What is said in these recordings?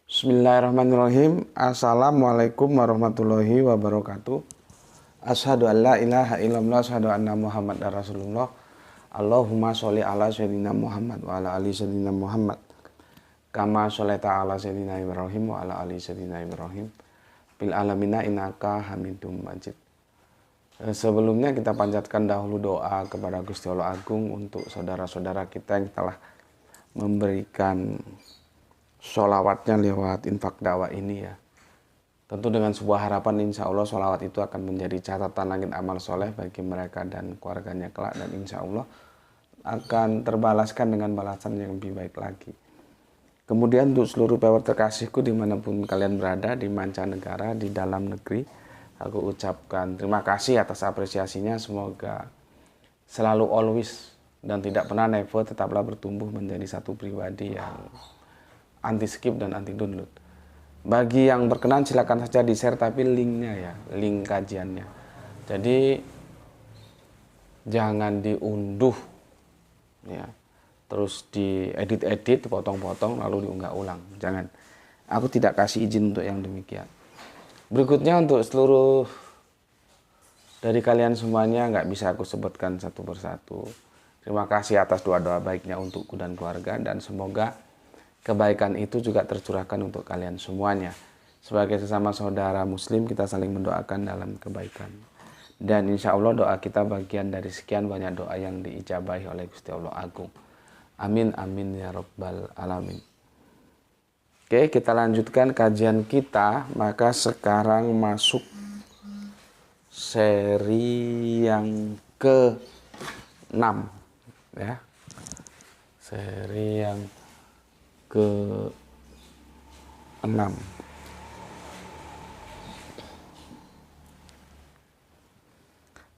Bismillahirrahmanirrahim. Assalamualaikum warahmatullahi wabarakatuh. Asyhadu an la ilaha illallah, asyhadu anna Muhammadar Rasulullah. Allahumma sholli ala sayyidina Muhammad wa ala ali sayyidina Muhammad. Kama sholaita ala sayyidina Ibrahim wa ala ali sayyidina Ibrahim. Bil alamina innaka Hamidum Majid. Sebelumnya kita panjatkan dahulu doa kepada Gusti Allah Agung untuk saudara-saudara kita yang telah memberikan sholawatnya lewat infak dakwah ini ya. Tentu dengan sebuah harapan insya Allah sholawat itu akan menjadi catatan langit amal soleh bagi mereka dan keluarganya kelak, dan insya Allah akan terbalaskan dengan balasan yang lebih baik lagi. Kemudian untuk seluruh pewarta terkasihku dimanapun kalian berada, di mancanegara, di dalam negeri, aku ucapkan terima kasih atas apresiasinya. Semoga selalu always dan tidak pernah never tetaplah bertumbuh menjadi satu pribadi yang anti skip dan anti download. Bagi yang berkenan silakan saja di share, tapi linknya ya, link kajiannya. Jadi jangan diunduh ya, terus diedit-edit, potong-potong lalu diunggah ulang. Jangan. Aku tidak kasih izin untuk yang demikian. Berikutnya untuk seluruh dari kalian semuanya, nggak bisa aku sebutkan satu persatu. Terima kasih atas doa-doa baiknya untukku dan keluarga, dan semoga kebaikan itu juga tercurahkan untuk kalian semuanya. Sebagai sesama saudara muslim, kita saling mendoakan dalam kebaikan. Dan insya Allah doa kita bagian dari sekian banyak doa yang diijabahi oleh Gusti Allah Agung. Amin, amin ya rabbal alamin. Oke, kita lanjutkan kajian kita. Maka sekarang masuk seri yang ke-6 ya. Seri yang ke-6.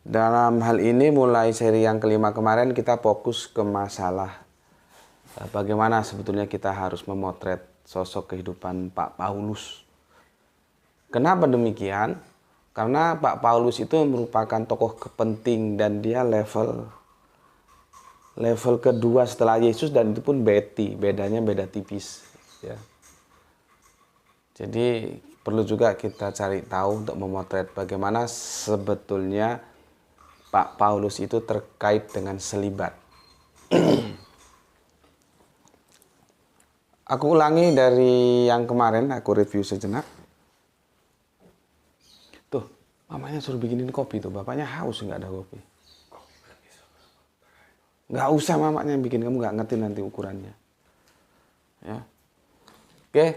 Dalam hal ini mulai seri yang kelima kemarin kita fokus ke masalah bagaimana sebetulnya kita harus memotret sosok kehidupan Pak Paulus. Kenapa demikian? Karena Pak Paulus itu merupakan tokoh penting dan dia level kedua setelah Yesus, dan itu pun bedanya beda tipis ya. Jadi perlu juga kita cari tahu untuk memotret bagaimana sebetulnya Pak Paulus itu terkait dengan selibat. Aku ulangi dari yang kemarin, aku review sejenak. Tuh, mamanya suruh bikinin kopi tuh, bapaknya haus nggak ada kopi. Nggak usah mamanya yang bikin, kamu nggak ngerti nanti ukurannya ya. Oke,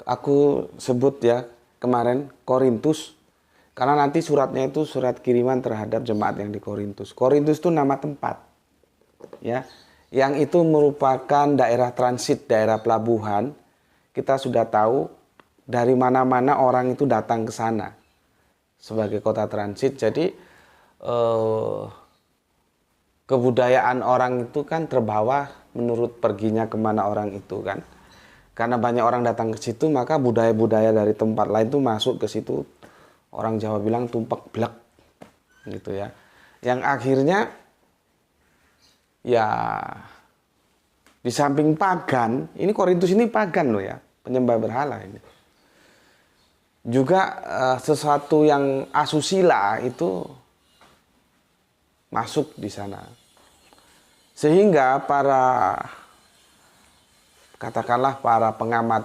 aku sebut ya kemarin Korintus, karena nanti suratnya itu surat kiriman terhadap jemaat yang di Korintus. Korintus itu nama tempat ya, yang itu merupakan daerah transit, daerah pelabuhan. Kita sudah tahu dari mana-mana orang itu datang ke sana sebagai kota transit. Jadi kebudayaan orang itu kan terbawa menurut perginya kemana orang itu kan. Karena banyak orang datang ke situ, maka budaya-budaya dari tempat lain itu masuk ke situ. Orang Jawa bilang tumpak blek gitu ya. Yang akhirnya ya di samping pagan, ini Korintus ini pagan loh ya, penyembah berhala ini. Juga sesuatu yang asusila itu masuk di sana. Sehingga katakanlah para pengamat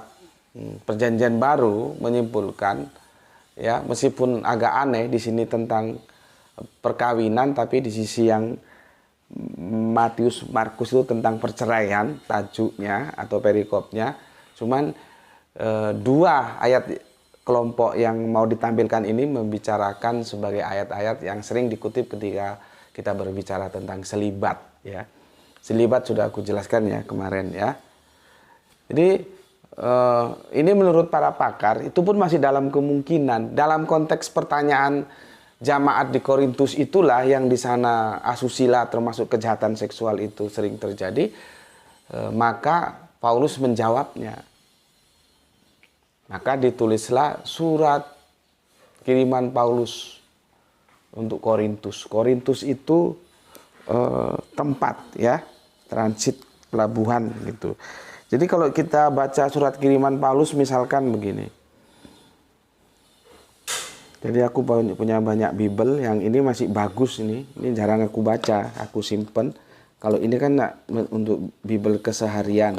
perjanjian baru menyimpulkan ya, meskipun agak aneh di sini tentang perkawinan, tapi di sisi yang Matius Markus itu tentang perceraian tajuknya atau perikopnya. Cuman dua ayat kelompok yang mau ditampilkan ini membicarakan sebagai ayat-ayat yang sering dikutip ketika kita berbicara tentang selibat ya. Selibat sudah aku jelaskan ya kemarin ya. Jadi ini menurut para pakar itu pun masih dalam kemungkinan, dalam konteks pertanyaan jamaat di Korintus itulah yang di sana asusila termasuk kejahatan seksual itu sering terjadi. Maka Paulus menjawabnya. Maka ditulislah surat kiriman Paulus untuk Korintus. Korintus itu tempat ya, transit pelabuhan gitu. Jadi kalau kita baca surat kiriman Paulus misalkan begini. Jadi aku punya banyak Bible, yang ini masih bagus ini jarang aku baca, aku simpen. Kalau ini kan untuk Bible keseharian.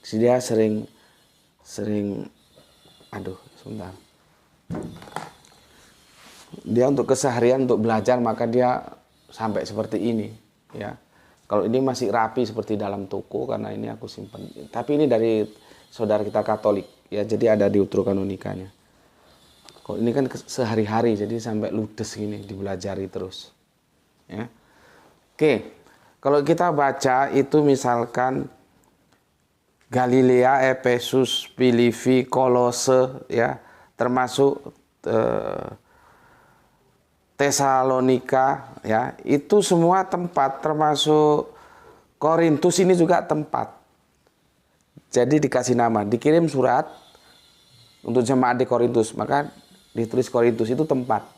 Jadi dia sering sebentar. Dia untuk keseharian, untuk belajar, maka dia sampai seperti ini, ya. Kalau ini masih rapi seperti dalam toko, karena ini aku simpan. Tapi ini dari saudara kita Katolik, ya. Jadi ada Deuterokanonikanya. Kalau ini kan sehari-hari, jadi sampai ludes gini, dibelajari terus, ya. Oke, kalau kita baca itu misalkan Galilea, Efesus, Filipi, Kolose, ya, termasuk Tesalonika, ya, itu semua tempat, termasuk Korintus ini juga tempat. Jadi dikasih nama, dikirim surat untuk jemaat di Korintus, maka ditulis Korintus itu tempat.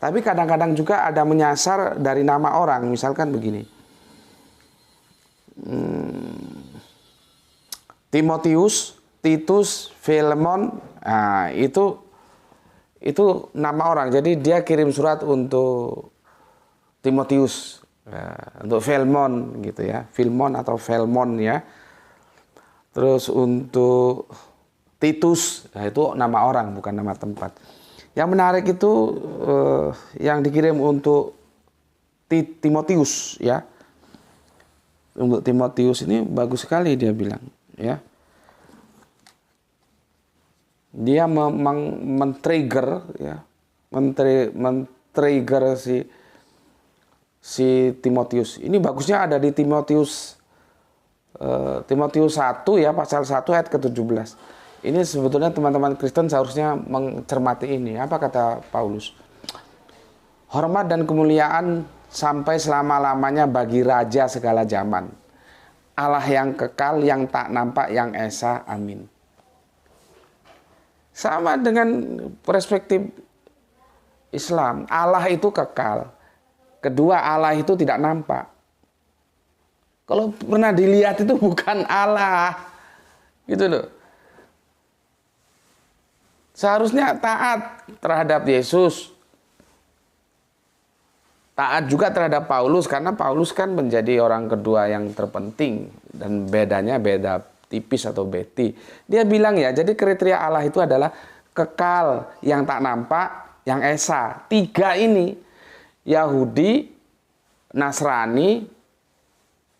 Tapi kadang-kadang juga ada menyasar dari nama orang, misalkan begini. Timotius, Titus, Filemon, nah, itu nama orang. Jadi dia kirim surat untuk Timotius, ya, untuk Filemon gitu ya, Filemon atau Felmon ya. Terus untuk Titus, nah itu nama orang bukan nama tempat. Yang menarik itu yang dikirim untuk Timotius ya. Untuk Timotius ini bagus sekali dia bilang ya. Dia men-trigger ya, men-trigger si Timotius. Ini bagusnya ada di Timotius 1 ya, pasal 1 ayat ke-17. Ini sebetulnya teman-teman Kristen seharusnya mencermati ini. Apa kata Paulus? Hormat dan kemuliaan sampai selama-lamanya bagi Raja segala zaman, Allah yang kekal, yang tak nampak, yang esa. Amin. Sama dengan perspektif Islam, Allah itu kekal. Kedua, Allah itu tidak nampak. Kalau pernah dilihat itu bukan Allah. Gitu loh. Seharusnya taat terhadap Yesus. Taat juga terhadap Paulus, karena Paulus kan menjadi orang kedua yang terpenting. Dan bedanya beda tipis atau beti. Dia bilang ya, jadi kriteria Allah itu adalah kekal, yang tak nampak, yang esa. 3 ini, Yahudi, Nasrani,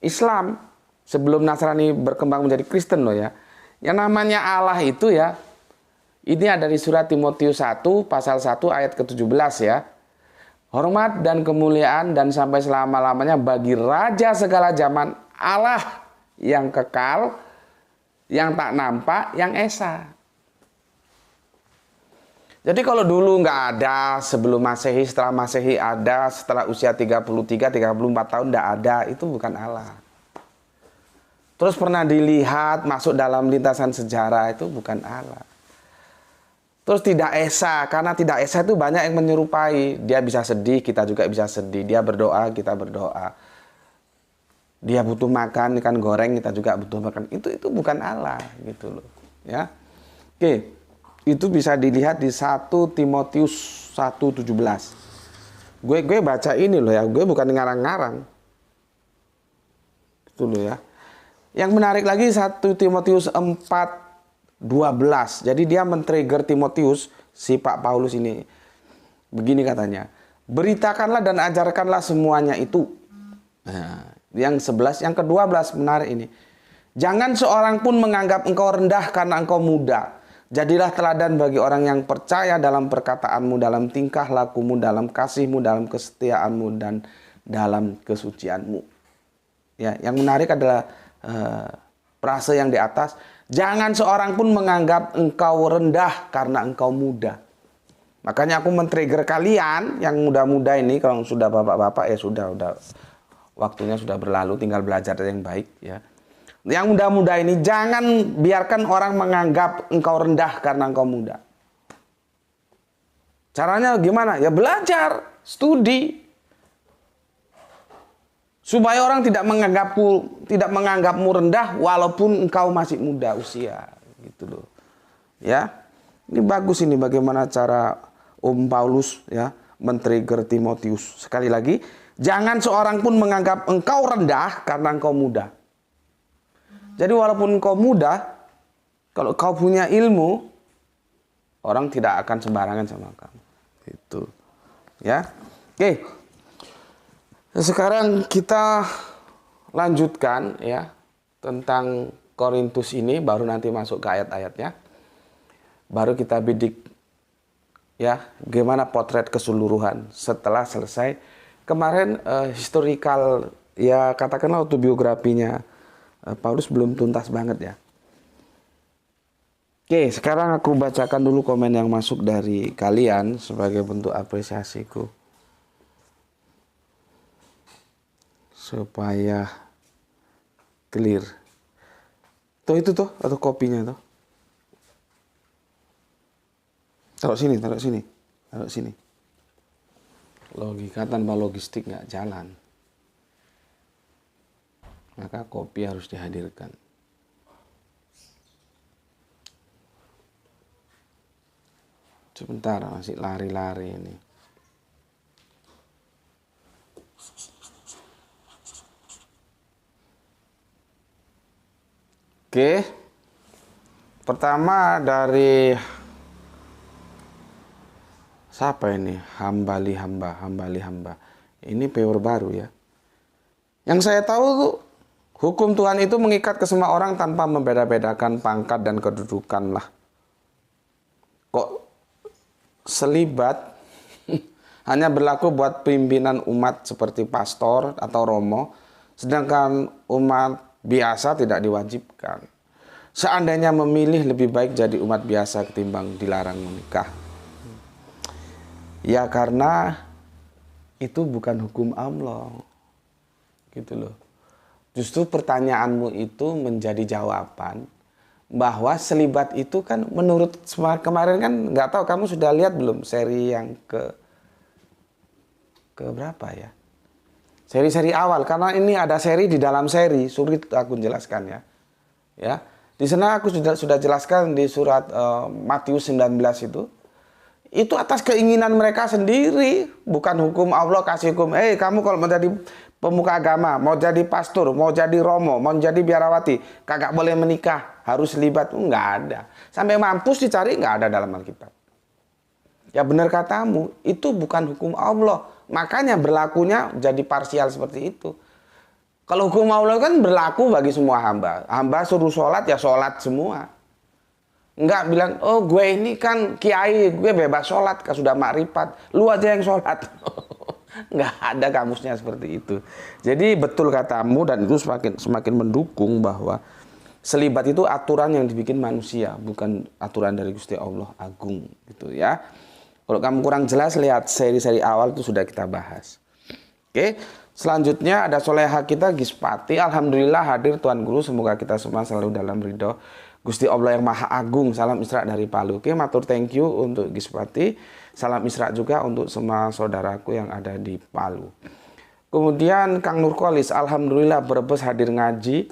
Islam. Sebelum Nasrani berkembang menjadi Kristen loh ya. Yang namanya Allah itu ya, ini ada di surat Timotius 1 pasal 1 ayat ke-17 ya. Hormat dan kemuliaan dan sampai selama-lamanya bagi Raja segala zaman, Allah yang kekal, yang tak nampak, yang esa. Jadi kalau dulu nggak ada, sebelum Masehi, setelah Masehi ada, setelah usia 33, 34 tahun nggak ada, itu bukan Allah. Terus pernah dilihat masuk dalam lintasan sejarah, itu bukan Allah. Terus tidak esa, karena tidak esa itu banyak yang menyerupai. Dia bisa sedih, kita juga bisa sedih. Dia berdoa, kita berdoa. Dia butuh makan, ikan goreng, kita juga butuh makan. Itu bukan Allah, gitu loh. Ya, oke, itu bisa dilihat di 1 Timotius 1:17. Gue baca ini loh ya, gue bukan ngarang-ngarang. Itu loh ya. Yang menarik lagi 1 Timotius 4:12. Jadi dia men-trigger Timotius, si Pak Paulus ini. Begini katanya, beritakanlah dan ajarkanlah semuanya itu. Nah, yang 11, yang ke-12 menarik ini. Jangan seorang pun menganggap engkau rendah karena engkau muda. Jadilah teladan bagi orang yang percaya dalam perkataanmu, dalam tingkah lakumu, dalam kasihmu, dalam kesetiaanmu, dan dalam kesucianmu. Ya, yang menarik adalah frase yang di atas. Jangan seorang pun menganggap engkau rendah karena engkau muda. Makanya aku men-trigger kalian yang muda-muda ini, kalau sudah bapak-bapak ya sudah waktunya sudah berlalu, tinggal belajar yang baik ya. Yang muda-muda ini jangan biarkan orang menganggap engkau rendah karena engkau muda. Caranya gimana? Ya belajar, studi. Supaya orang tidak menganggapmu rendah walaupun engkau masih muda usia, gitu loh. Ya. Ini bagus ini bagaimana cara Paulus ya men-trigger Timotius. Sekali lagi, jangan seorang pun menganggap engkau rendah karena engkau muda. Jadi walaupun engkau muda, kalau kau punya ilmu, orang tidak akan sembarangan sama kamu. Itu. Ya. Oke. Sekarang kita lanjutkan ya tentang Korintus ini, baru nanti masuk ke ayat-ayatnya. Baru kita bidik ya gimana potret keseluruhan setelah selesai kemarin historical ya katakanlah autobiografinya Paulus belum tuntas banget ya. Oke, sekarang aku bacakan dulu komen yang masuk dari kalian sebagai bentuk apresiasiku. Supaya clear. Tuh itu tuh atau kopinya tuh. Taruh sini. Logika tanpa logistik nggak jalan. Maka kopi harus dihadirkan. Sebentar, masih lari-lari ini. Oke. Pertama dari siapa ini? Hambali hamba. Ini viewer baru ya. Yang saya tahu tuh hukum Tuhan itu mengikat ke semua orang tanpa membeda-bedakan pangkat dan kedudukan lah. Kok selibat hanya berlaku buat pimpinan umat seperti pastor atau romo, sedangkan umat biasa tidak diwajibkan. Seandainya memilih lebih baik jadi umat biasa ketimbang dilarang menikah. Ya karena itu bukan hukum Allah. Gitu loh. Justru pertanyaanmu itu menjadi jawaban bahwa selibat itu kan menurut kemarin kan nggak tahu kamu sudah lihat belum seri yang ke berapa ya? Seri-seri awal, karena ini ada seri di dalam seri, sulit aku jelaskan ya. Ya, di sana aku sudah jelaskan di surat Matius 19 itu atas keinginan mereka sendiri, bukan hukum Allah kasih hukum. Kamu kalau mau jadi pemuka agama, mau jadi pastor, mau jadi romo, mau jadi biarawati, kagak boleh menikah, harus libat, nggak ada. Sampai mampus dicari nggak ada dalam Alkitab. Ya benar katamu, itu bukan hukum Allah. Makanya berlakunya jadi parsial seperti itu. Kalau hukum Allah kan berlaku bagi semua hamba. Hamba suruh sholat ya sholat semua. Enggak bilang, oh gue ini kan kiai, gue bebas sholat, sudah makrifat. Lu aja yang sholat. Enggak ada kamusnya seperti itu. Jadi betul katamu dan itu semakin mendukung bahwa selibat itu aturan yang dibikin manusia. Bukan aturan dari Gusti Allah Agung gitu ya. Kalau kamu kurang jelas, lihat seri-seri awal itu sudah kita bahas. Oke, selanjutnya ada soleha kita Gispati. Alhamdulillah hadir Tuan Guru. Semoga kita semua selalu dalam ridho Gusti Allah yang Maha Agung. Salam Isra dari Palu. Oke, matur thank you untuk Gispati. Salam Isra juga untuk semua saudaraku yang ada di Palu. Kemudian Kang Nurkolis, Alhamdulillah Brebes hadir ngaji.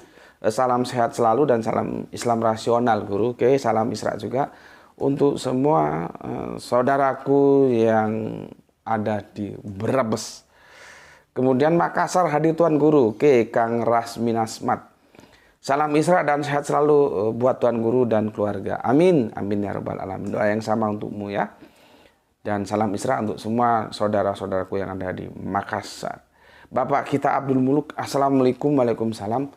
Salam sehat selalu dan salam Islam rasional Guru. Oke, salam Isra juga untuk semua saudaraku yang ada di Brebes. Kemudian Makassar hadir Tuan Guru. Oke, Kang Rasminasmat. Salam Isra dan sehat selalu buat Tuan Guru dan keluarga. Amin. Amin ya rabbal alamin. Doa yang sama untukmu ya. Dan salam Isra untuk semua saudara-saudaraku yang ada di Makassar. Bapak kita Abdul Muluk. Assalamualaikum. Waalaikumsalam.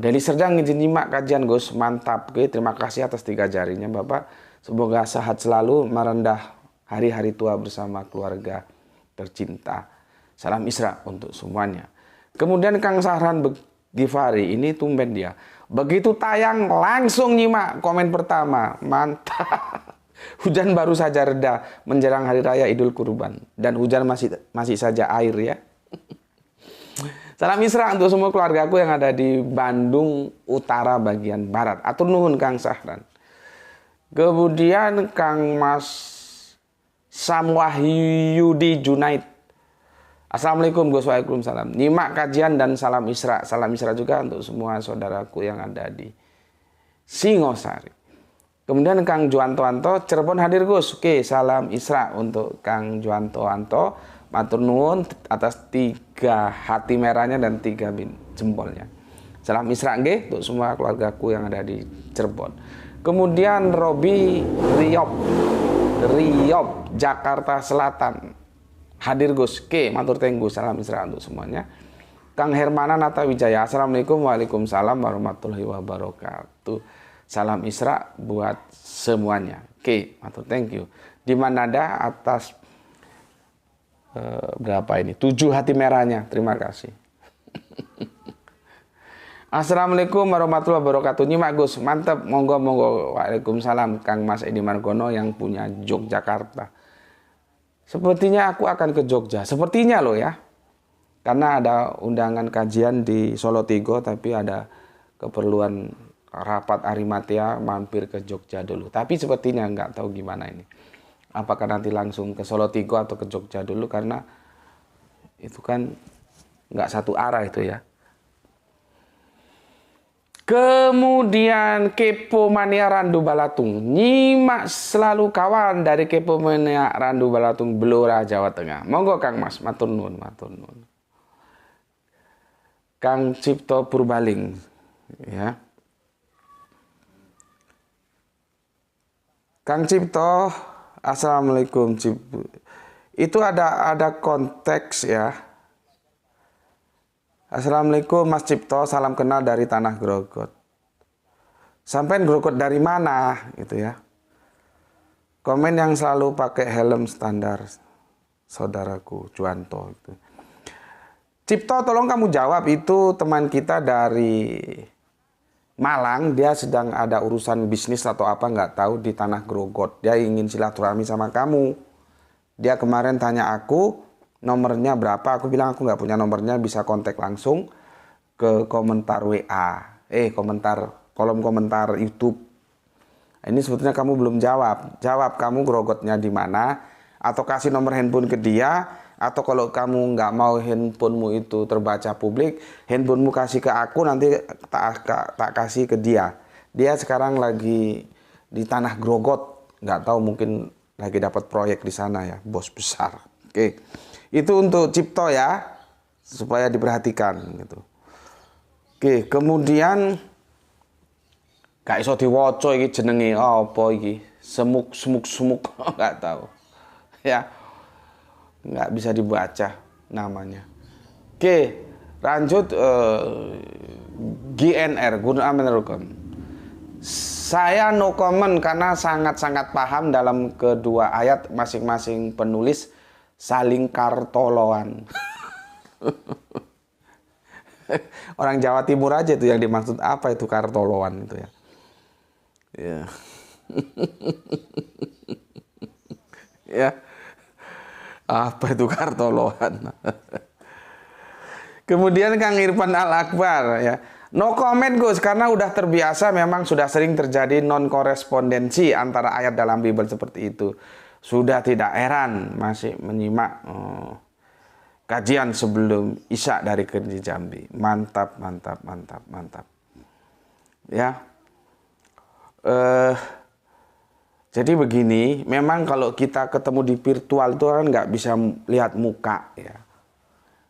Deli Serdang izin nyimak kajian Gus, mantap. Oke, terima kasih atas 3 jarinya Bapak. Semoga sehat selalu merendah hari-hari tua bersama keluarga tercinta. Salam Isra untuk semuanya. Kemudian Kang Sahran Gifari, ini tumben dia. Begitu tayang langsung nyimak komen pertama. Mantap. Hujan baru saja reda menjelang hari raya Idul Kurban dan hujan masih saja air ya. Salam Isra untuk semua keluargaku yang ada di Bandung Utara bagian Barat. Atur nuhun Kang Sahran. Kemudian Kang Mas Samwahyudi Junaid. Assalamualaikum Gus, waalaikumsalam. Nyimak kajian dan salam Isra. Salam Isra juga untuk semua saudaraku yang ada di Singosari. Kemudian Kang Juanto, Cirebon hadir Gus. Oke, salam Isra untuk Kang Juanto. Matur nuwun atas 3 hati merahnya dan 3 jempolnya. Salam Isra nggih untuk semua keluargaku yang ada di Cirebon. Kemudian Robi Riob, Jakarta Selatan. Hadir Gus. Oke, matur tenggu. Salam Isra untuk semuanya. Kang Hermana Nata Wijaya. Assalamualaikum, waalaikumsalam warahmatullahi wabarakatuh. Salam Isra buat semuanya. Oke, matur thank you. Di Manada atas berapa ini? 7 hati merahnya. Terima kasih. Assalamualaikum warahmatullahi wabarakatuh. Nyimak Gus, mantap. Monggo. Waalaikumsalam Kang Mas Edi Margono yang punya Yogyakarta. Sepertinya aku akan ke Jogja. Sepertinya loh ya. Karena ada undangan kajian di Solo Tigo, tapi ada keperluan rapat Arimatea mampir ke Jogja dulu. Tapi sepertinya nggak tahu gimana ini. Apakah nanti langsung ke Solo Tigo atau ke Jogja dulu, karena itu kan nggak satu arah itu ya. Kemudian Kepo Mania Randu Balatung. Nyimak selalu kawan dari Kepo Mania Randu Balatung, Blora, Jawa Tengah. Monggo Kang Mas, matur nuwun. Kang Cipto Purbaling, ya. Kang Cipto, assalamualaikum Cipto. Itu ada konteks ya. Assalamualaikum Mas Cipto, salam kenal dari Tanah Grogot. Sampai Grogot dari mana gitu ya. Komen yang selalu pakai helm standar saudaraku Juanto itu. Cipto, tolong kamu jawab, itu teman kita dari Malang, dia sedang ada urusan bisnis atau apa nggak tahu di Tanah Grogot. Dia ingin silaturahmi sama kamu. Dia kemarin tanya aku nomornya berapa, aku bilang aku nggak punya nomornya, bisa kontak langsung ke komentar WA, kolom komentar YouTube. Ini sebetulnya kamu belum jawab kamu Grogotnya di mana, atau kasih nomor handphone ke dia, atau kalau kamu nggak mau handphonemu itu terbaca publik, handphonemu kasih ke aku, nanti tak kasih ke dia. Dia sekarang lagi di Tanah Grogot, nggak tahu mungkin lagi dapat proyek di sana ya, bos besar. Oke. Itu untuk Cipto ya, supaya diperhatikan gitu. Oke, kemudian gak iso diwaca iki jenenge apa iki? Semuk enggak tahu. Ya. Enggak bisa dibaca namanya. Oke, lanjut GNR Gunung Amin Rukun. Saya no comment karena sangat-sangat paham dalam kedua ayat, masing-masing penulis saling kartoloan. Orang Jawa Timur aja itu yang dimaksud, apa itu kartoloan itu ya. Ya. Ya. Apa itu kartoloan? Kemudian Kang Irfan Al Akbar ya. No comment Gus, karena udah terbiasa, memang sudah sering terjadi non korespondensi antara ayat dalam Bible seperti itu. Sudah tidak heran masih menyimak kajian sebelum Isya dari Kerji Jambi. Mantap. Ya. Jadi begini, memang kalau kita ketemu di virtual itu kan nggak bisa lihat muka ya.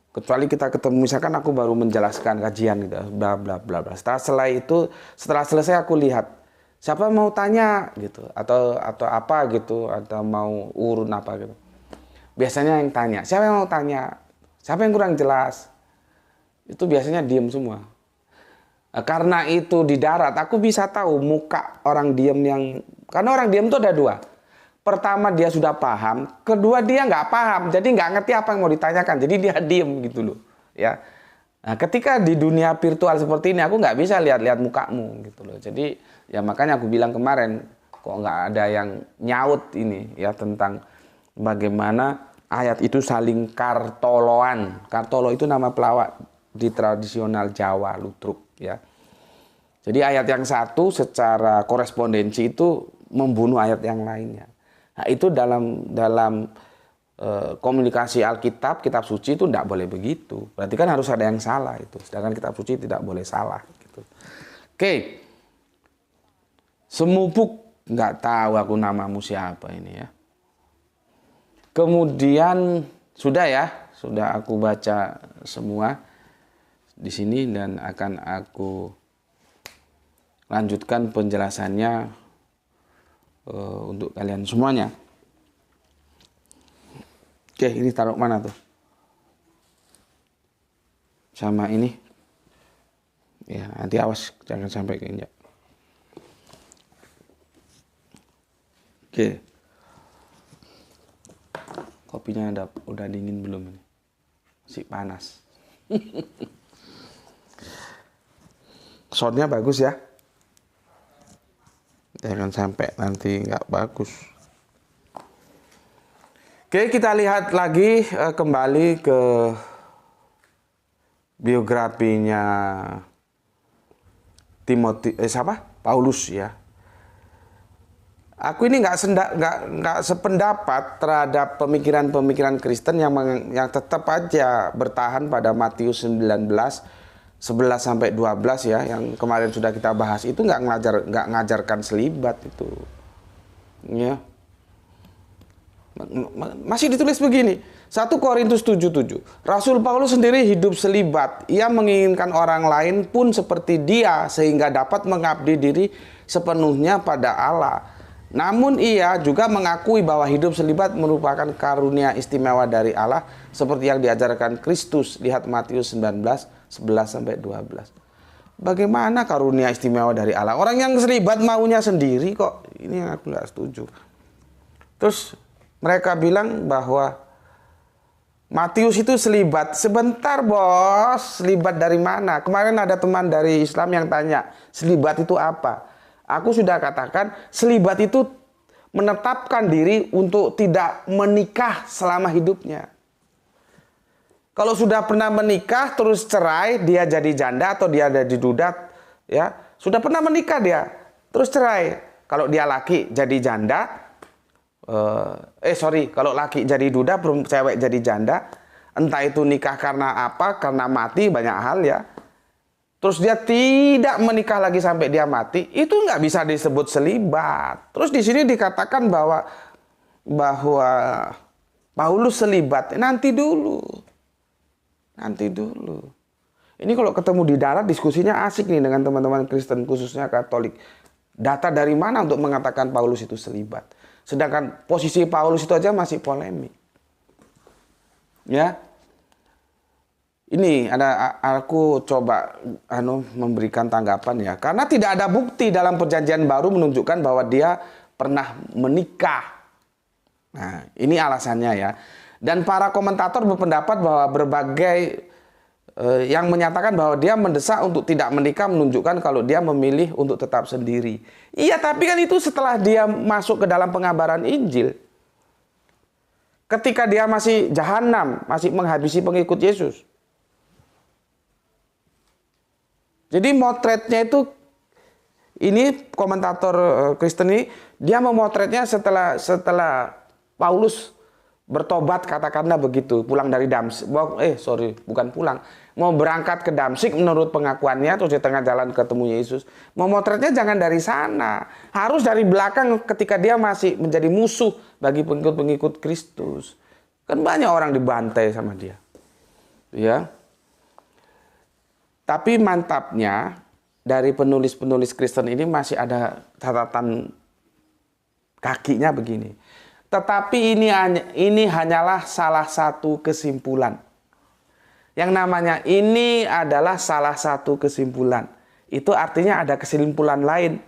Kecuali kita ketemu, misalkan aku baru menjelaskan kajian gitu, bla bla bla bla. Setelah selesai aku lihat siapa mau tanya gitu, atau apa gitu, atau mau urun apa gitu. Biasanya yang tanya, siapa yang mau tanya? Siapa yang kurang jelas? Itu biasanya diem semua. Nah, karena itu di darat, aku bisa tahu muka orang diem yang, karena orang diem itu ada 2. Pertama dia sudah paham, kedua dia nggak paham, jadi nggak ngerti apa yang mau ditanyakan, jadi dia diem gitu loh. Ya. Nah, ketika di dunia virtual seperti ini, aku nggak bisa lihat-lihat mukamu gitu loh. Jadi ya makanya aku bilang kemarin, kok nggak ada yang nyaut ini ya tentang bagaimana ayat itu saling kartoloan. Kartolo itu nama pelawak di tradisional Jawa, Lutruk ya. Jadi ayat yang satu secara korespondensi itu membunuh ayat yang lainnya. Nah, itu dalam komunikasi Alkitab, kitab suci itu tidak boleh begitu. Berarti kan harus ada yang salah itu. Sedangkan kitab suci tidak boleh salah. Gitu. Oke, Semupuk, nggak tahu aku namamu siapa ini ya. Kemudian sudah aku baca semua di sini dan akan aku lanjutkan penjelasannya untuk kalian semuanya. Oke, ini taruh mana tuh? Sama ini. Ya, nanti awas jangan sampai keinjak. Oke. Kopinya udah dingin belum ini? Masih panas. Soundnya bagus ya. Jangan sampai nanti nggak bagus. Oke, kita lihat lagi kembali ke biografinya Paulus ya. Aku ini nggak sependapat terhadap pemikiran-pemikiran Kristen yang tetap aja bertahan pada Matius 19 11 sampai 12 ya, yang kemarin sudah kita bahas. Itu nggak ngajarkan selibat itu. Ya. Masih ditulis begini, 1 Korintus 7:7. Rasul Paulus sendiri hidup selibat. Ia menginginkan orang lain pun seperti dia sehingga dapat mengabdi diri sepenuhnya pada Allah. Namun ia juga mengakui bahwa hidup selibat merupakan karunia istimewa dari Allah seperti yang diajarkan Kristus. Lihat Matius 19:11 sampai 12. Bagaimana karunia istimewa dari Allah? Orang yang selibat maunya sendiri kok. Ini yang aku nggak setuju. Terus mereka bilang bahwa Matius itu selibat. Sebentar bos, selibat dari mana? Kemarin ada teman dari Islam yang tanya, selibat itu apa? Aku sudah katakan, selibat itu menetapkan diri untuk tidak menikah selama hidupnya. Kalau sudah pernah menikah terus cerai, dia jadi janda atau dia jadi duda, ya sudah pernah menikah dia, terus cerai. Kalau dia laki jadi janda, kalau laki jadi duda, cewek jadi janda, entah itu nikah karena apa, karena mati, banyak hal ya. Terus dia tidak menikah lagi sampai dia mati, itu nggak bisa disebut selibat. Terus di sini dikatakan bahwa Paulus selibat. Nanti dulu. Ini kalau ketemu di darat diskusinya asik nih dengan teman-teman Kristen khususnya Katolik. Data dari mana untuk mengatakan Paulus itu selibat? Sedangkan posisi Paulus itu aja masih polemik. Ya. Ini aku coba memberikan tanggapan ya. Karena tidak ada bukti dalam Perjanjian Baru menunjukkan bahwa dia pernah menikah. Nah, ini alasannya ya. Dan para komentator berpendapat bahwa berbagai yang menyatakan bahwa dia mendesak untuk tidak menikah menunjukkan kalau dia memilih untuk tetap sendiri. Iya, tapi kan itu setelah dia masuk ke dalam pengabaran Injil. Ketika dia masih jahanam, masih menghabisi pengikut Yesus. Jadi motretnya itu, ini komentator Kristen ini, dia memotretnya setelah Paulus bertobat, katakanlah begitu, pulang dari Damsik, bukan pulang, mau berangkat ke Damsik menurut pengakuannya, terus di tengah jalan ketemu Yesus. Memotretnya jangan dari sana, harus dari belakang ketika dia masih menjadi musuh bagi pengikut-pengikut Kristus. Kan banyak orang dibantai sama dia. Ya. Tapi mantapnya dari penulis-penulis Kristen ini masih ada catatan kakinya begini. Tetapi ini hanyalah salah satu kesimpulan. Yang namanya ini adalah salah satu kesimpulan. Itu artinya ada kesimpulan lain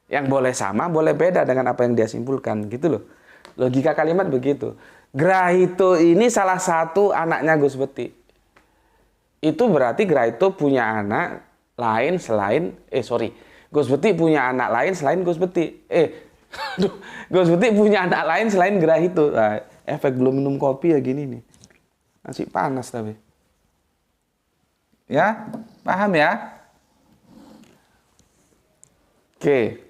yang boleh sama, boleh beda dengan apa yang dia simpulkan, gitu loh. Logika kalimat begitu. Grahito ini salah satu anaknya Gus Beti. Itu berarti Grahito punya anak lain selain Gus Beti punya anak lain selain Gus Beti. Gus Beti punya anak lain selain Grahito. Nah, efek belum minum kopi ya gini nih. Masih panas tapi. Ya, paham ya? Oke.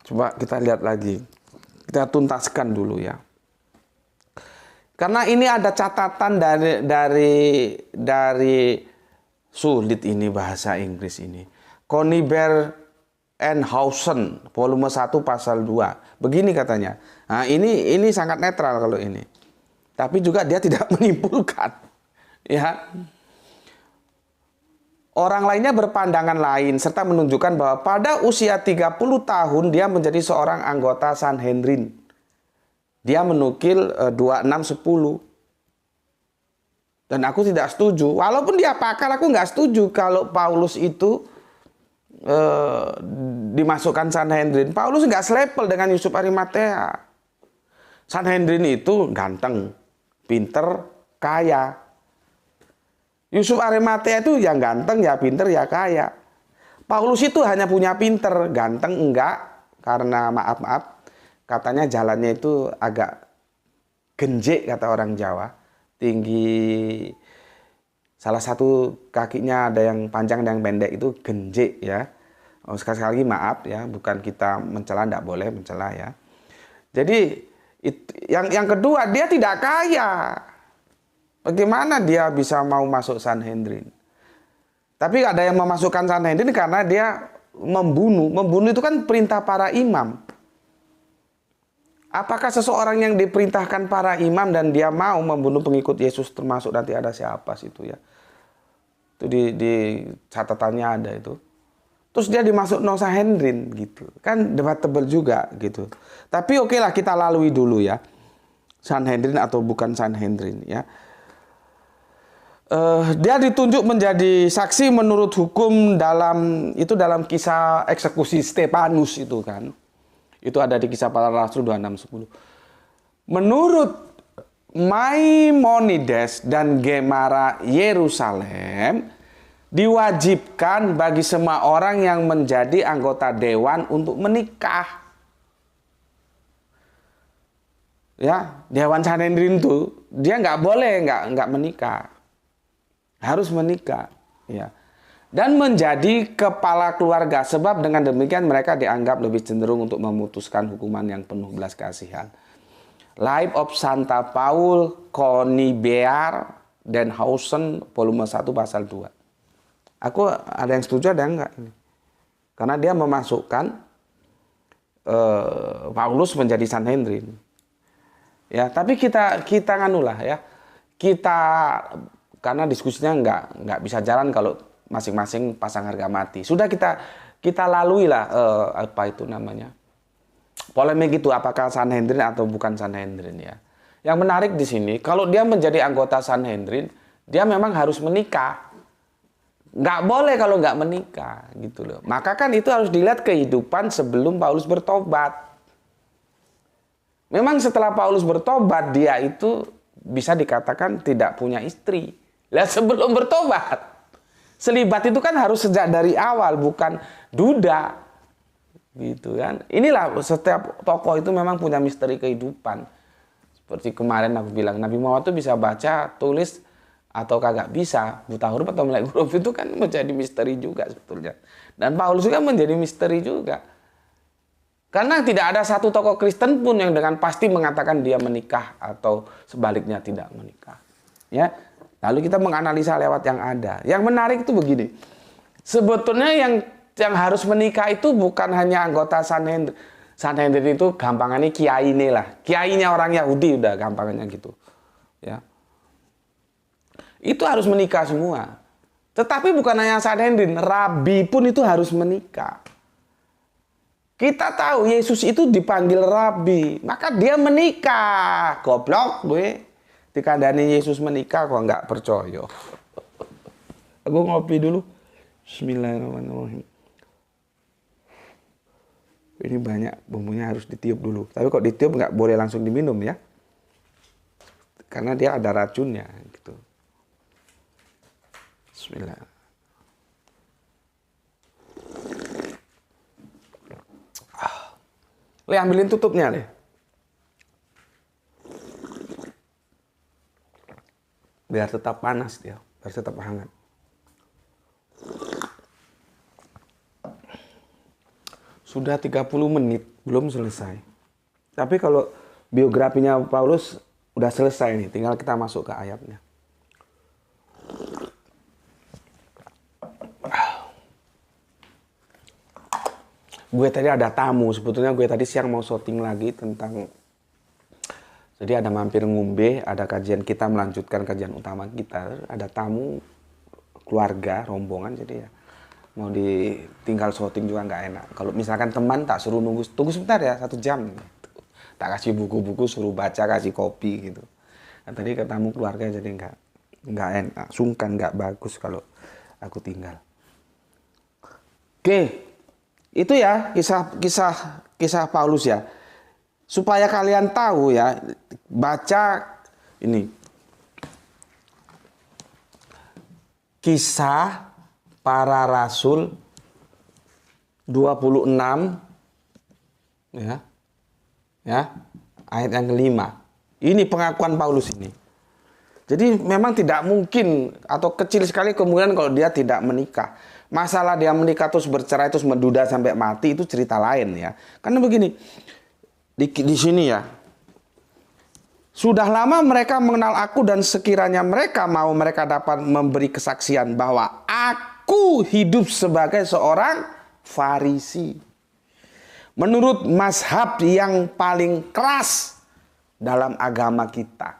Coba kita lihat lagi. Kita tuntaskan dulu ya. Karena ini ada catatan dari sulit ini bahasa Inggris ini. Conybeare and Howson, volume 1 pasal 2. Begini katanya. Nah, ini sangat netral kalau ini. Tapi juga dia tidak menyimpulkan. Ya. Orang lainnya berpandangan lain serta menunjukkan bahwa pada usia 30 tahun dia menjadi seorang anggota Sanhedrin. Dia menukil 2610. Dan aku tidak setuju. Walaupun dia pakar, aku nggak setuju kalau Paulus itu dimasukkan Sanhedrin. Paulus nggak selepel dengan Yusuf Arimatea. Sanhedrin itu ganteng, pinter, kaya. Yusuf Arimatea itu yang ganteng, ya pinter, ya kaya. Paulus itu hanya punya pinter, ganteng enggak. Karena maaf, katanya jalannya itu agak genjek kata orang Jawa. Tinggi, salah satu kakinya ada yang panjang, ada yang pendek, itu genjek ya. Oh, sekali lagi maaf ya, bukan kita mencela, enggak boleh mencela ya. Jadi yang kedua, dia tidak kaya. Bagaimana dia bisa mau masuk Sanhedrin? Tapi ada yang memasukkan Sanhedrin karena dia membunuh. Membunuh itu kan perintah para imam. Apakah seseorang yang diperintahkan para imam dan dia mau membunuh pengikut Yesus, termasuk nanti ada siapa situ ya? Itu di catatannya ada itu. Terus dia dimasuk Sanhedrin gitu. Kan debatable juga gitu. Tapi oke lah, kita lalui dulu ya. Sanhedrin atau bukan Sanhedrin ya. Dia ditunjuk menjadi saksi menurut hukum dalam kisah eksekusi Stefanus itu kan. Itu ada di Kisah Para Rasul 2610. Menurut Maimonides dan Gemara Yerusalem, diwajibkan bagi semua orang yang menjadi anggota dewan untuk menikah. Ya, Dewan Sanhedrin itu dia nggak boleh nggak menikah. Harus menikah, ya, dan menjadi kepala keluarga, sebab dengan demikian mereka dianggap lebih cenderung untuk memutuskan hukuman yang penuh belas kasihan. Life of Santa Paul, Conybeare dan Howson, volume 1 pasal 2. Aku ada yang setuju, ada yang enggak ini. Karena dia memasukkan Paulus menjadi Sanhedrin. Ya, tapi kita nganulah ya. Karena diskusinya nggak bisa jalan kalau masing-masing pasang harga mati. Sudah kita lalui lah apa itu namanya, polemik itu, apakah Sanhedrin atau bukan Sanhedrin ya. Yang menarik di sini, kalau dia menjadi anggota Sanhedrin, dia memang harus menikah. Nggak boleh kalau nggak menikah gitu loh. Maka kan itu harus dilihat kehidupan sebelum Paulus bertobat. Memang setelah Paulus bertobat, dia itu bisa dikatakan tidak punya istri. Lah sebelum bertobat, selibat itu kan harus sejak dari awal, bukan duda, gitu kan. Inilah setiap tokoh itu memang punya misteri kehidupan. Seperti kemarin aku bilang, Nabi Muhammad itu bisa baca, tulis, atau kagak bisa, buta huruf atau melek huruf, itu kan menjadi misteri juga sebetulnya. Dan Paulus juga menjadi misteri juga. Karena tidak ada satu tokoh Kristen pun yang dengan pasti mengatakan dia menikah atau sebaliknya tidak menikah. Ya. Lalu kita menganalisa lewat yang ada. Yang menarik itu begini. Sebetulnya yang harus menikah itu bukan hanya anggota Sanhedrin. Sanhedrin itu gampangannya kiai ini lah. Kiainya orang Yahudi udah gampangannya gitu. Ya. Itu harus menikah semua. Tetapi bukan hanya Sanhedrin, rabi pun itu harus menikah. Kita tahu Yesus itu dipanggil rabi, maka dia menikah. Goblok gue. Dikandani Yesus menikah kok nggak percaya. Aku ngopi dulu. Bismillahirrahmanirrahim. Ini banyak bumbunya, harus ditiup dulu. Tapi kok ditiup nggak boleh langsung diminum ya. Karena dia ada racunnya gitu. Bismillah. Le, ambilin tutupnya, Le. Biar tetap panas dia, biar tetap hangat. Sudah 30 menit, belum selesai. Tapi kalau biografinya Paulus Udah selesai nih, tinggal kita masuk ke ayatnya. Gue tadi ada tamu, sebetulnya gue tadi siang mau syuting lagi tentang, jadi ada mampir ngumbe, ada kajian, kita melanjutkan kajian utama kita, ada tamu keluarga, rombongan, jadi ya mau ditinggal syuting juga nggak enak. Kalau misalkan teman tak suruh tunggu sebentar ya, 1 jam, tak kasih buku-buku, suruh baca, kasih kopi gitu. Nah, tadi ketemu keluarga jadi nggak enak, sungkan, nggak bagus kalau aku tinggal. Oke. Itu ya kisah Paulus ya. Supaya kalian tahu ya, baca ini. Kisah para Rasul 26 ya. Ya. Ayat yang kelima. Ini pengakuan Paulus ini. Jadi memang tidak mungkin atau kecil sekali kemungkinan kalau dia tidak menikah. Masalah dia menikah terus bercerai terus menduda sampai mati itu cerita lain ya. Karena begini, di sini ya. Sudah lama mereka mengenal aku dan sekiranya mereka mau, mereka dapat memberi kesaksian bahwa aku hidup sebagai seorang Farisi. Menurut mazhab yang paling keras dalam agama kita.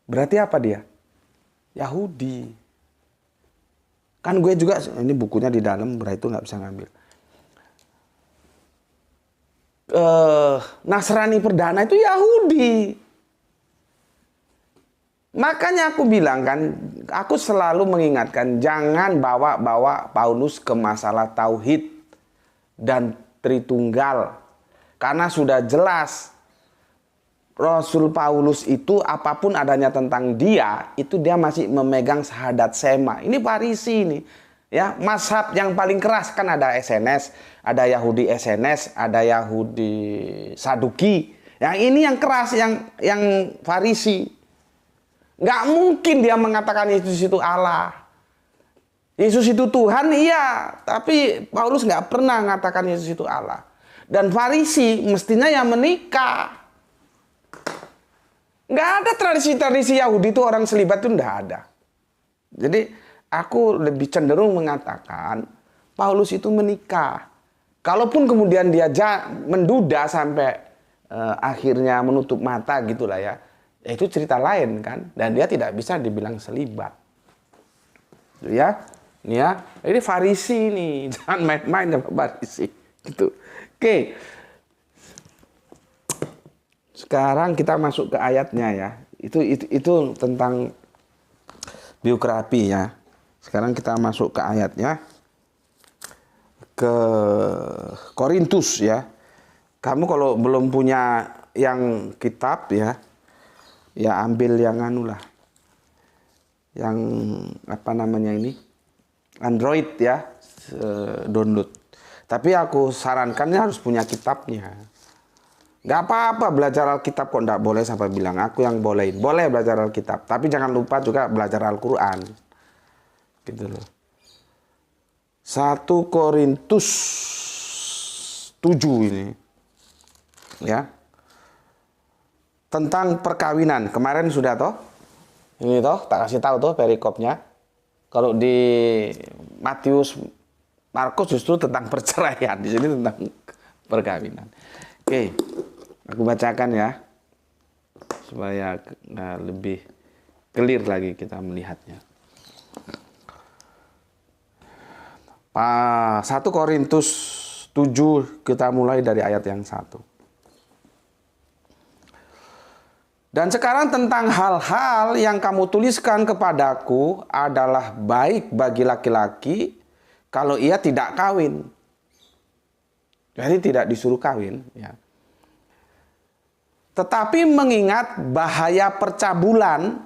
Berarti apa dia? Yahudi. Kan gue juga, ini bukunya di dalam, berarti itu nggak bisa ngambil. Nasrani perdana itu Yahudi. Makanya aku bilang kan, aku selalu mengingatkan, jangan bawa-bawa Paulus ke masalah tauhid dan Tritunggal. Karena sudah jelas, Rasul Paulus itu apapun adanya tentang dia, itu dia masih memegang syahadat sema. Ini Farisi ini. Ya, mazhab yang paling keras kan ada SNS, ada Yahudi SNS, ada Yahudi Saduki. Yang ini yang keras, yang Farisi. Nggak mungkin dia mengatakan Yesus itu Allah. Yesus itu Tuhan, iya. Tapi Paulus nggak pernah mengatakan Yesus itu Allah. Dan Farisi mestinya yang menikah. Nggak ada tradisi-tradisi Yahudi itu orang selibat itu nggak ada. Jadi aku lebih cenderung mengatakan Paulus itu menikah. Kalaupun kemudian dia menduda sampai akhirnya menutup mata gitulah ya. Itu cerita lain kan. Dan dia tidak bisa dibilang selibat. Ya, ini ya. Ini Farisi nih, jangan main-main sama Farisi. Gitu. Oke. Sekarang kita masuk ke ayatnya ya. Itu tentang biografi ya. Sekarang kita masuk ke ayatnya. Ke Korintus ya. Kamu kalau belum punya yang kitab ya, ya ambil yang anu lah. Yang apa namanya ini? Android ya, download. Tapi aku sarankannya harus punya kitabnya. Gak apa-apa belajar Alkitab kok nggak boleh sampai bilang aku yang bolehin. Boleh belajar Alkitab, tapi jangan lupa juga belajar Al-Quran. Gitu loh. 1 Korintus 7 ini. Ya. Tentang perkawinan. Kemarin sudah toh? Ini toh, tak kasih tahu toh perikopnya. Kalau di Matius, Markus justru tentang perceraian. Di sini tentang perkawinan. Oke, aku bacakan ya, supaya lebih clear lagi kita melihatnya. 1 Korintus 7, kita mulai dari ayat yang 1. Dan sekarang tentang hal-hal yang kamu tuliskan kepadaku adalah baik bagi laki-laki kalau ia tidak kawin. Jadi tidak disuruh kawin ya. Tetapi mengingat bahaya percabulan,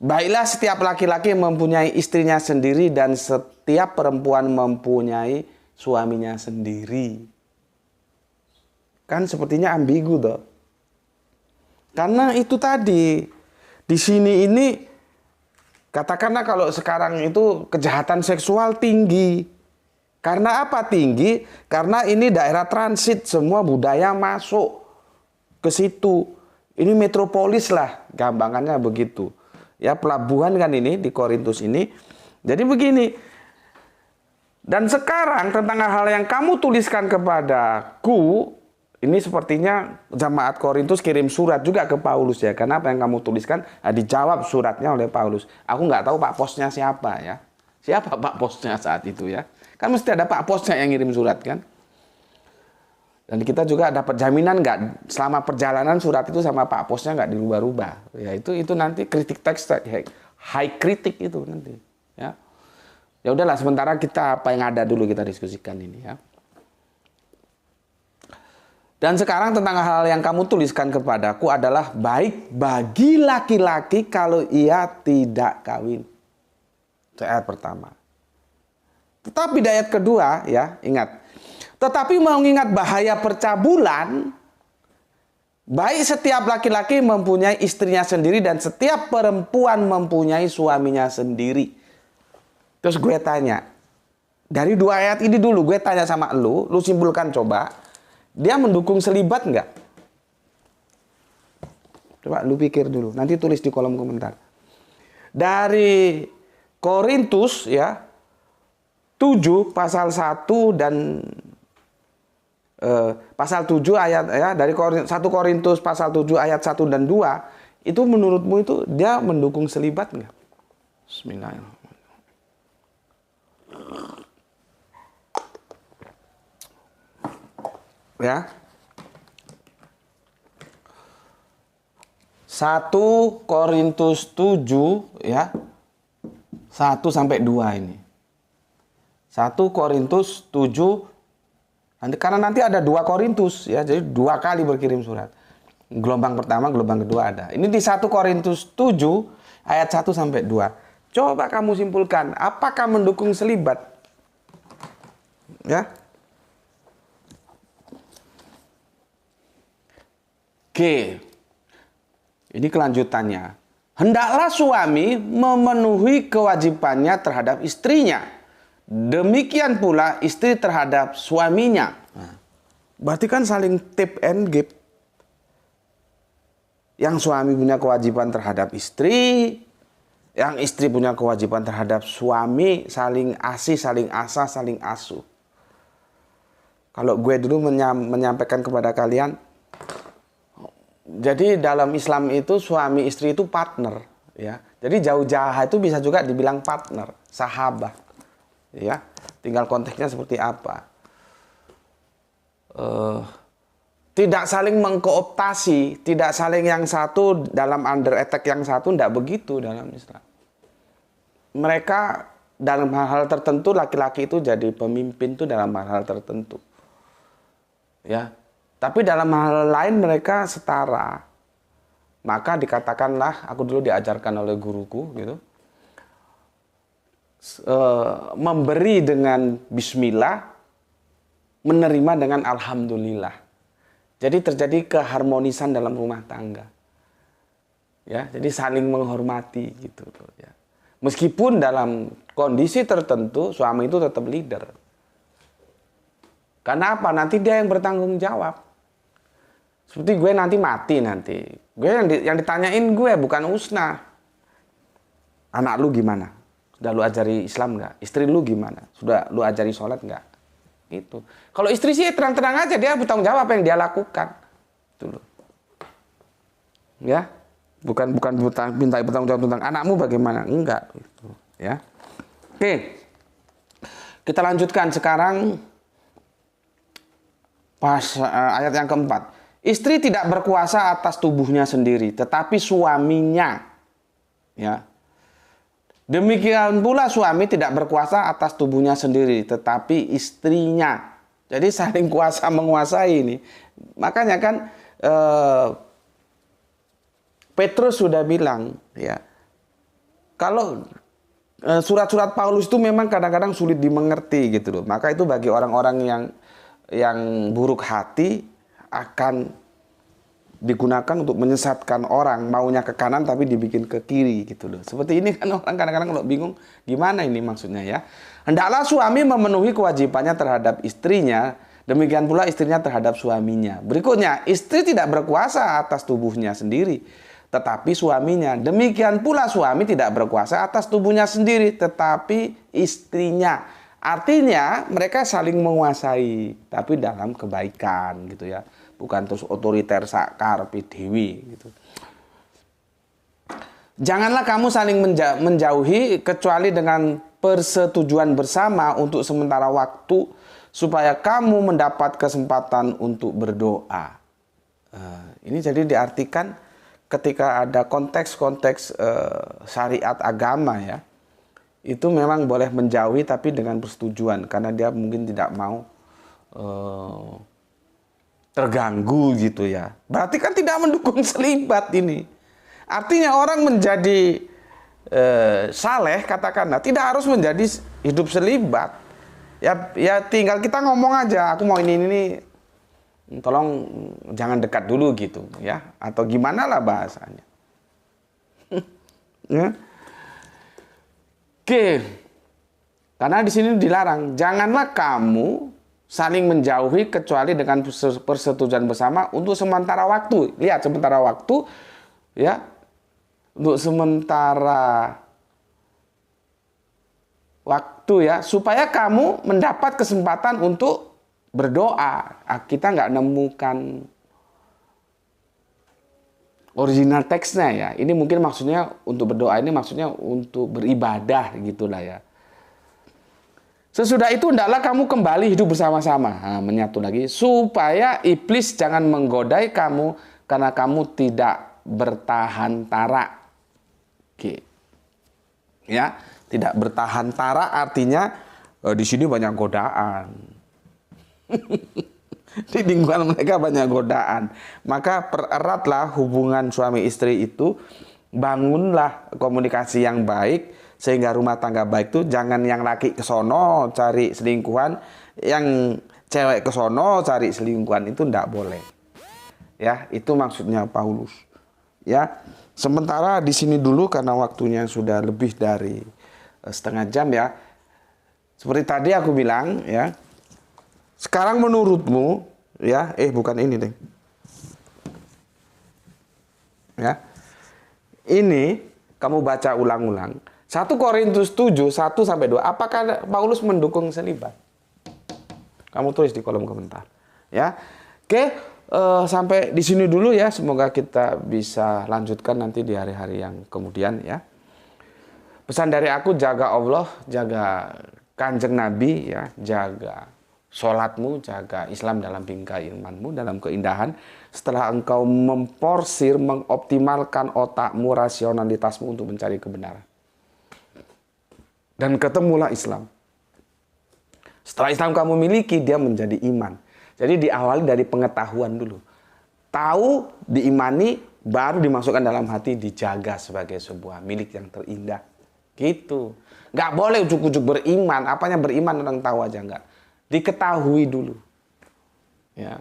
baiklah setiap laki-laki mempunyai istrinya sendiri dan setiap perempuan mempunyai suaminya sendiri. Kan sepertinya ambigu toh. Karena itu tadi di sini ini katakanlah kalau sekarang itu kejahatan seksual tinggi. Karena apa tinggi? Karena ini daerah transit, semua budaya masuk ke situ. Ini metropolis lah, gampangannya begitu. Ya, pelabuhan kan ini di Korintus ini. Jadi begini. Dan sekarang tentang hal yang kamu tuliskan kepadaku, ini sepertinya jemaat Korintus kirim surat juga ke Paulus ya. Karena apa yang kamu tuliskan dijawab suratnya oleh Paulus. Aku nggak tahu Pak Posnya siapa ya. Siapa Pak Posnya saat itu ya. Kan mesti ada Pak Posnya yang ngirim surat kan. Dan kita juga dapat jaminan nggak selama perjalanan surat itu sama Pak Posnya nggak dirubah-rubah. Ya itu nanti kritik teks, high kritik itu nanti. Ya, ya udahlah sementara kita apa yang ada dulu kita diskusikan ini ya. Dan sekarang tentang hal yang kamu tuliskan kepadaku adalah baik bagi laki-laki kalau ia tidak kawin. Itu ayat pertama. Tetapi di ayat kedua ya ingat. Tetapi mengingat bahaya percabulan, baik setiap laki-laki mempunyai istrinya sendiri dan setiap perempuan mempunyai suaminya sendiri. Terus gue tanya, dari dua ayat ini dulu gue tanya sama lu simpulkan coba, dia mendukung selibat nggak? Coba lu pikir dulu, nanti tulis di kolom komentar. Dari Korintus ya, 7 pasal 1 dan pasal 7 ayat ya dari 1 Korintus pasal 7 ayat 1 dan 2 itu menurutmu itu dia mendukung selibat enggak? Bismillahirrahmanirrahim. Ya. 1 Korintus 7 ya. 1 sampai 2 ini. 1 Korintus 7 karena nanti ada 2 Korintus ya, jadi 2 kali berkirim surat. Gelombang pertama, gelombang kedua ada. Ini di 1 Korintus 7 ayat 1 sampai 2. Coba kamu simpulkan, apakah mendukung selibat? Ya. Oke. Ini kelanjutannya. Hendaklah suami memenuhi kewajibannya terhadap istrinya. Demikian pula istri terhadap suaminya. Nah, berarti kan saling tip and give. Yang suami punya kewajiban terhadap istri, yang istri punya kewajiban terhadap suami, saling asih, saling asah, saling asuh. Kalau gue dulu menyampaikan kepada kalian, jadi dalam Islam itu suami istri itu partner, ya. Jadi jauh-jauh itu bisa juga dibilang partner, sahabat. Ya, tinggal konteksnya seperti apa. Tidak saling mengkooptasi, tidak saling yang satu dalam under attack yang satu, tidak begitu dalam Islam. Mereka dalam hal-hal tertentu laki-laki itu jadi pemimpin itu dalam hal-hal tertentu. Ya, tapi dalam hal lain mereka setara. Maka dikatakanlah, aku dulu diajarkan oleh guruku gitu. Memberi dengan bismillah, menerima dengan alhamdulillah. Jadi terjadi keharmonisan dalam rumah tangga. Ya, jadi saling menghormati gitu ya. Meskipun dalam kondisi tertentu suami itu tetap leader. Karena apa? Nanti dia yang bertanggung jawab. Seperti gue nanti mati nanti. Gue yang ditanyain gue bukan Usna. Anak lu gimana? Sudah lu ajari Islam nggak? Istri lu gimana? Sudah lu ajari sholat nggak? Gitu. Kalau istri sih terang-terang aja dia bertanggung jawab apa yang dia lakukan. Itu loh. Ya, bukan minta bertanggung jawab tentang anakmu bagaimana? Enggak. Gitu. Ya. Oke, kita lanjutkan sekarang ayat yang keempat. Istri tidak berkuasa atas tubuhnya sendiri, tetapi suaminya. Ya. Demikian pula suami tidak berkuasa atas tubuhnya sendiri, tetapi istrinya. Jadi saling kuasa menguasai ini. Makanya kan Petrus sudah bilang, ya, kalau surat-surat Paulus itu memang kadang-kadang sulit dimengerti gitu loh. Maka itu bagi orang-orang yang buruk hati akan digunakan untuk menyesatkan orang, maunya ke kanan tapi dibikin ke kiri gitu loh. Seperti ini kan orang kadang-kadang kalau bingung gimana ini maksudnya ya. Hendaklah suami memenuhi kewajibannya terhadap istrinya Demikian pula istrinya terhadap suaminya. Berikutnya, istri tidak berkuasa atas tubuhnya sendiri, tetapi suaminya. Demikian pula suami tidak berkuasa atas tubuhnya sendiri, tetapi istrinya. Artinya mereka saling menguasai, tapi dalam kebaikan gitu ya. Bukan terus otoriter sakar dewi gitu. Janganlah kamu saling menjauhi kecuali dengan persetujuan bersama untuk sementara waktu supaya kamu mendapat kesempatan untuk berdoa. Ini jadi diartikan ketika ada konteks-konteks syariat agama ya, itu memang boleh menjauhi tapi dengan persetujuan karena dia mungkin tidak mau terganggu gitu ya. Berarti kan tidak mendukung selibat ini. Artinya orang menjadi saleh katakanlah tidak harus menjadi hidup selibat. Ya tinggal kita ngomong aja, aku mau ini tolong jangan dekat dulu gitu ya, atau gimana lah bahasanya. Ya. Oke. Karena di sini dilarang, janganlah kamu saling menjauhi kecuali dengan persetujuan bersama untuk sementara waktu. Lihat sementara waktu ya. Untuk sementara waktu ya, supaya kamu mendapat kesempatan untuk berdoa. Kita nggak nemukan original teksnya ya. Ini mungkin maksudnya untuk berdoa, ini maksudnya untuk beribadah gitulah ya. Sesudah itu hendaklah kamu kembali hidup bersama-sama. Menyatu lagi, supaya iblis jangan menggodai kamu karena kamu tidak bertahan tara. Oke. Ya, tidak bertahan tara artinya di sini banyak godaan. Di lingkungan mereka banyak godaan. Maka pereratlah hubungan suami istri itu, bangunlah komunikasi yang baik sehingga rumah tangga baik itu jangan yang laki ke sono cari selingkuhan, yang cewek ke sono cari selingkuhan, itu tidak boleh. Ya, itu maksudnya Paulus. Ya. Sementara di sini dulu karena waktunya sudah lebih dari setengah jam ya. Seperti tadi aku bilang ya. Sekarang menurutmu ya, bukan ini deh. Ya. Ini kamu baca ulang-ulang. 1 Korintus 7 1 sampai 2. Apakah Paulus mendukung selibat? Kamu tulis di kolom komentar. Ya. Oke. Sampai di sini dulu ya, semoga kita bisa lanjutkan nanti di hari-hari yang kemudian ya. Pesan dari aku, jaga Allah, jaga Kanjeng Nabi ya, jaga sholatmu, jaga Islam dalam bingkai imanmu, dalam keindahan. Setelah engkau memporsir, mengoptimalkan otakmu, rasionalitasmu untuk mencari kebenaran. Dan ketemulah Islam. Setelah Islam kamu miliki, dia menjadi iman. Jadi diawali dari pengetahuan dulu. Tahu, diimani, baru dimasukkan dalam hati, dijaga sebagai sebuah milik yang terindah. Gitu. Nggak boleh ujuk-ujuk beriman. Apanya beriman orang tahu aja nggak. Diketahui dulu. Ya.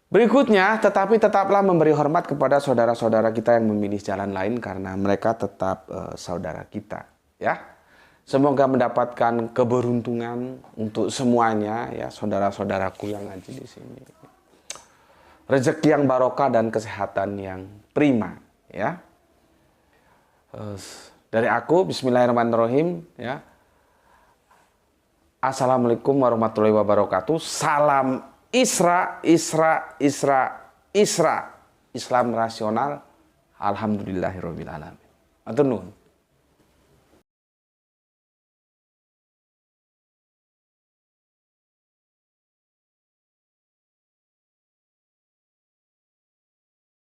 Berikutnya, tetapi tetaplah memberi hormat kepada saudara-saudara kita yang memilih jalan lain karena mereka tetap saudara kita. Ya. Semoga mendapatkan keberuntungan untuk semuanya ya, saudara-saudaraku yang ngaji di sini. Rezeki yang barokah dan kesehatan yang prima ya. Dari aku, bismillahirrahmanirrahim ya. Assalamualaikum warahmatullahi wabarakatuh. Salam Isra. Islam rasional. Alhamdulillahirabbil alamin. Matur nuwun.